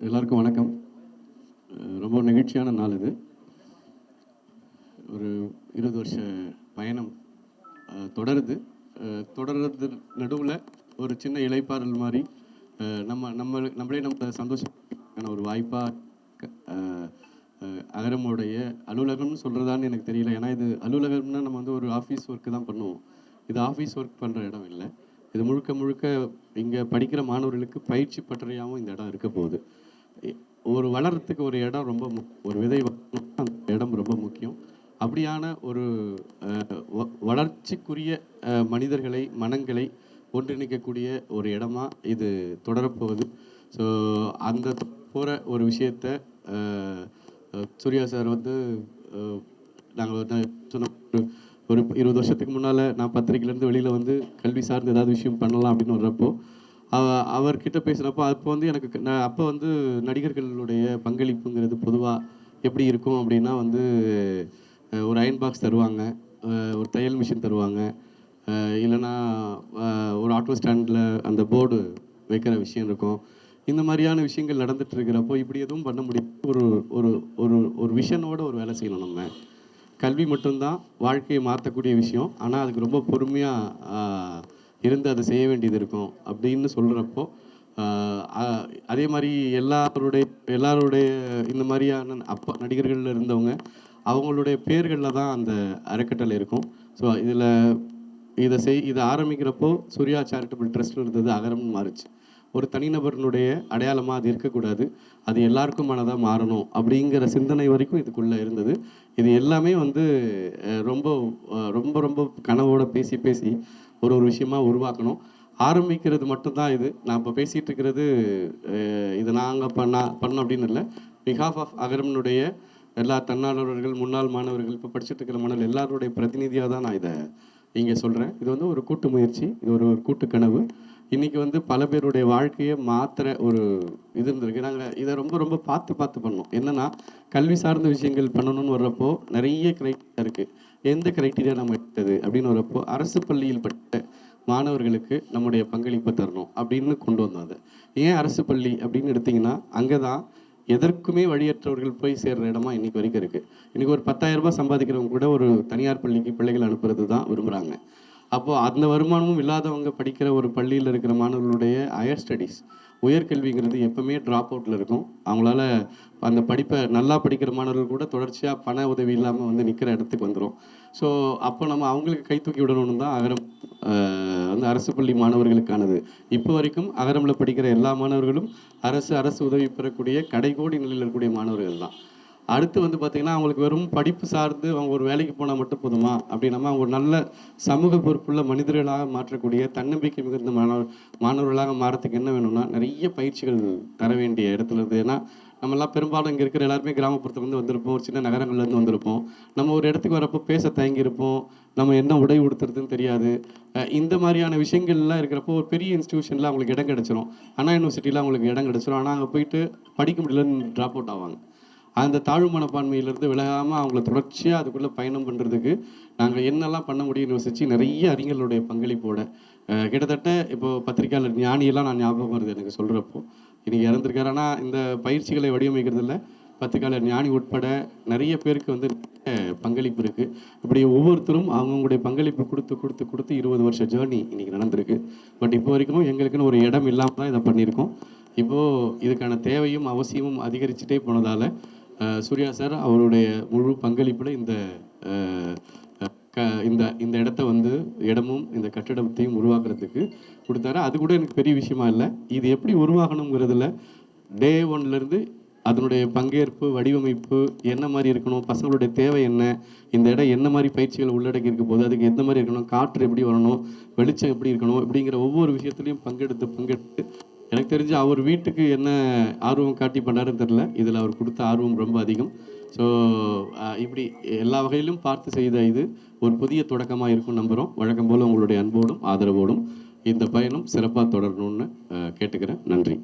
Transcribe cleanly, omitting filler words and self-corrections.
எல்லாருக்கும் வணக்கம். ரொம்ப நெகிழ்ச்சியான நாள் இது. ஒரு 20 வருஷ பயணம் தொடர்றது நடுவில் ஒரு சின்ன இளைப்பாறல் மாதிரி நம்மளே நம்ம சந்தோஷமான ஒரு வாய்ப்பாக அகரமுடைய அலுவலகம்னு சொல்கிறதான்னு எனக்கு தெரியல. ஏன்னா இது அலுவலகம்னா நம்ம வந்து ஒரு ஆஃபீஸ் ஒர்க்கு தான் பண்ணுவோம். இது ஆஃபீஸ் ஒர்க் பண்ணுற இடம் இல்லை. இது முழுக்க முழுக்க இங்கே படிக்கிற மாணவர்களுக்கு பயிற்சி பட்டறையாகவும் இந்த இடம் இருக்க போகுது. ஒரு வளர்கிறதுக்கு ஒரு இடம் ரொம்ப ஒரு விதை அந்த இடம் ரொம்ப முக்கியம். அப்படியான ஒரு வளர்ச்சிக்குரிய மனிதர்களை மனங்களை ஒன்றிணைக்கக்கூடிய ஒரு இடமா இது தொடரப்போகுது. ஸோ அந்த போகிற ஒரு விஷயத்தை சூர்யா சார் வந்து நாங்கள் சொன்ன ஒரு 20 வருஷத்துக்கு முன்னால் நான் பத்திரிக்கையிலேருந்து வெளியில் வந்து கல்வி சார்ந்து ஏதாவது விஷயம் பண்ணலாம் அப்படின்னு வர்றப்போ அவர்கிட்ட பேசுகிறப்போ அப்போ வந்து எனக்கு அப்போ வந்து நடிகர்களுடைய பங்களிப்புங்கிறது பொதுவாக எப்படி இருக்கும் அப்படின்னா வந்து ஒரு அயன் பாக்ஸ் தருவாங்க, ஒரு தையல் மிஷின் தருவாங்க, இல்லைன்னா ஒரு ஆட்டோ ஸ்டாண்டில் அந்த போர்டு வைக்கிற விஷயம் இருக்கும். இந்த மாதிரியான விஷயங்கள் நடந்துட்டு இருக்கிறப்போ இப்படி எதுவும் பண்ண முடியும். ஒரு ஒரு ஒரு ஒரு விஷனோட ஒரு வேலை செய்யணும். நம்ம கல்வி மட்டும்தான் வாழ்க்கையை மாற்றக்கூடிய விஷயம். ஆனால் அதுக்கு ரொம்ப பொறுமையாக இருந்து அதை செய்ய வேண்டியது இருக்கும் அப்படின்னு சொல்கிறப்போ அதே மாதிரி எல்லாருடைய இந்த மாதிரியான நடிகர்களில் இருந்தவங்க அவங்களுடைய பேர்களில் தான் அந்த அறக்கட்டளை இருக்கும். ஸோ இதை ஆரம்பிக்கிறப்போ சூர்யா சேரிட்டபிள் ட்ரஸ்ட்னு இருந்தது அகரம்னு மாறுச்சு. ஒரு தனிநபர்களுடைய அடையாளமாக அது இருக்கக்கூடாது, அது எல்லாருக்குமானதாக மாறணும் அப்படிங்கிற சிந்தனை வரைக்கும் இதுக்குள்ளே இருந்தது. இது எல்லாமே வந்து ரொம்ப ரொம்ப ரொம்ப கனவோடு பேசி ஒரு விஷயமா உருவாக்கணும். ஆரம்பிக்கிறது மட்டும்தான் இது. நான் இப்போ பேசிகிட்டு இருக்கிறது இது நாங்கள் பண்ணோம் அப்படின்னு இல்லை. பிஹாஃப் ஆஃப் அகரம்னுடைய எல்லா தன்னார்வலர்கள், முன்னாள் மாணவர்கள், இப்போ படிச்சுட்டு இருக்கிற மாணவர்கள் எல்லாருடைய பிரதிநிதியாக தான் நான் இதை இங்கே சொல்கிறேன். இது வந்து ஒரு கூட்டு முயற்சி, இது ஒரு கூட்டு கனவு. இன்றைக்கி வந்து பல பேருடைய வாழ்க்கையை மாற்றுற ஒரு இது இருந்திருக்கு. நாங்கள் இதை ரொம்ப ரொம்ப பார்த்து பண்ணோம். என்னென்னா கல்வி சார்ந்த விஷயங்கள் பண்ணணும்னு வர்றப்போ நிறைய க்ரைட்டீரியா இருக்குது. எந்த க்ரைட்டீரியா நம்ம எடுத்தது அப்படின்னு வர்றப்போ அரசு பள்ளியில் பட்ட மாணவர்களுக்கு நம்முடைய பங்களிப்பை தரணும் அப்படின்னு கொண்டு வந்தோம். அதை ஏன் அரசு பள்ளி அப்படின்னு எடுத்திங்கன்னா அங்கே தான் எதற்குமே வழியற்றவர்கள் போய் சேர்ற இடமா இன்றைக்கி வரைக்கும் இருக்குது. இன்றைக்கி ஒரு 10,000 ரூபாய் சம்பாதிக்கிறவங்க கூட ஒரு தனியார் பள்ளிக்கு பிள்ளைகள் அனுப்புறது தான் விரும்புகிறாங்க. அப்போது அந்த வருமானமும் இல்லாதவங்க படிக்கிற ஒரு பள்ளியில் இருக்கிற மாணவர்களுடைய ஹையர் ஸ்டடீஸ் உயர்கல்விங்கிறது எப்பவுமே ட்ராப் அவுட்டில் இருக்கும். அவங்களால அந்த படிப்பை நல்லா படிக்கிற மாணவர்கள் கூட தொடர்ச்சியாக பண உதவி இல்லாமல் வந்து நிற்கிற இடத்துக்கு வந்துடும். ஸோ அப்போ நம்ம அவங்களுக்கு கை தூக்கி விடணும்னு தான் அகரம் வந்து அரசு பள்ளி மாணவர்களுக்கானது. இப்போ வரைக்கும் அகரமில் படிக்கிற எல்லா மாணவர்களும் அரசு உதவி பெறக்கூடிய கடைகோடி நிலையில் இருக்கக்கூடிய மாணவர்கள் தான். அடுத்து வந்து பார்த்திங்கன்னா அவங்களுக்கு வெறும் படிப்பு சார்ந்து அவங்க ஒரு வேலைக்கு போனால் மட்டும் போதுமா அப்படின்னா அவங்க ஒரு நல்ல சமூக பொறுப்புள்ள மனிதர்களாக மாற்றக்கூடிய தன்னம்பிக்கை மிகுந்த மாணவர்களாக மாறத்துக்கு என்ன வேணும்னா நிறைய பயிற்சிகள் தர வேண்டிய இடத்துல இருக்குது. ஏன்னா நம்மளாம் பெரும்பாலும் இங்கே இருக்கிற எல்லாருமே கிராமப்புறத்துலேருந்து வந்திருப்போம், ஒரு சின்ன நகரங்கள்லேருந்து வந்திருப்போம். நம்ம ஒரு இடத்துக்கு வரப்போ பேச தயங்கியிருப்போம், நம்ம என்ன உடை உடுத்துறதுன்னு தெரியாது. இந்த மாதிரியான விஷயங்கள்லாம் இருக்கிறப்போ ஒரு பெரிய இன்ஸ்டியூஷனில் அவங்களுக்கு இடம் கிடச்சிரும். அண்ணா யூனிவர்சிட்டியில் அவங்களுக்கு இடம் கிடச்சிரும். ஆனால் அங்கே போயிட்டு படிக்க முடியலன்னு ட்ராப் அவுட் ஆவாங்க. அந்த தாழ்வு மனப்பான்மையிலேருந்து விலகாமல் அவங்கள தொடர்ச்சியாக அதுக்குள்ளே பயணம் பண்ணுறதுக்கு நாங்கள் என்னெல்லாம் பண்ண முடியும்னு யோசித்து நிறைய அறிஞர்களுடைய பங்களிப்போட கிட்டத்தட்ட இப்போது பத்திரிக்கையாளர் ஞானியெல்லாம் நான் ஞாபகம் வருது எனக்கு சொல்கிறப்போ. இன்றைக்கி இறந்துருக்காரு. ஆனால் இந்த பயிற்சிகளை வடிவமைக்கிறதுல பத்திரிக்கையாளர் ஞானி உட்பட நிறைய பேருக்கு வந்து பங்களிப்பு இருக்குது. இப்படி ஒவ்வொருத்தரும் அவங்களுடைய பங்களிப்பு கொடுத்து 20 வருஷ ஜேர்னி இன்றைக்கி நடந்திருக்கு. பட் இப்போ வரைக்கும் எங்களுக்குன்னு ஒரு இடம் இல்லாமல் தான் இதை பண்ணியிருக்கோம். இப்போது இதுக்கான தேவையும் அவசியமும் அதிகரிச்சுட்டே போனதால் சூர்யா சார் அவருடைய முழு பங்களிப்பில் இந்த இடத்த வந்து இடமும் இந்த கட்டிடத்தையும் உருவாக்குறதுக்கு கொடுத்தாரு. அது கூட எனக்கு பெரிய விஷயமா இல்லை. இது எப்படி உருவாகணுங்கிறதுல டே 1லேருந்து அதனுடைய பங்கேற்பு, வடிவமைப்பு என்ன மாதிரி இருக்கணும், பசங்களுடைய தேவை என்ன, இந்த இடம் என்ன மாதிரி பயிற்சிகளை உள்ளடக்கி இருக்க போது, அதுக்கு எந்த மாதிரி இருக்கணும், காற்று எப்படி வரணும், வெளிச்சம் எப்படி இருக்கணும், இப்படிங்கிற ஒவ்வொரு விஷயத்துலையும் பங்கெடுத்து எனக்கு தெரிஞ்சு அவர் வீட்டுக்கு என்ன ஆர்வம் காட்டி பண்ணாருன்னு தெரில. இதில் அவர் கொடுத்த ஆர்வம் ரொம்ப அதிகம். ஸோ இப்படி எல்லா வகையிலும் பார்த்து செய்த இது ஒரு புதிய தொடக்கமாக இருக்கும் நம்புகிறோம். வழக்கம் போல் உங்களுடைய அன்போடும் ஆதரவோடும் இந்த பயணம் சிறப்பாக தொடரணும்னு கேட்டுக்கிறேன். நன்றி.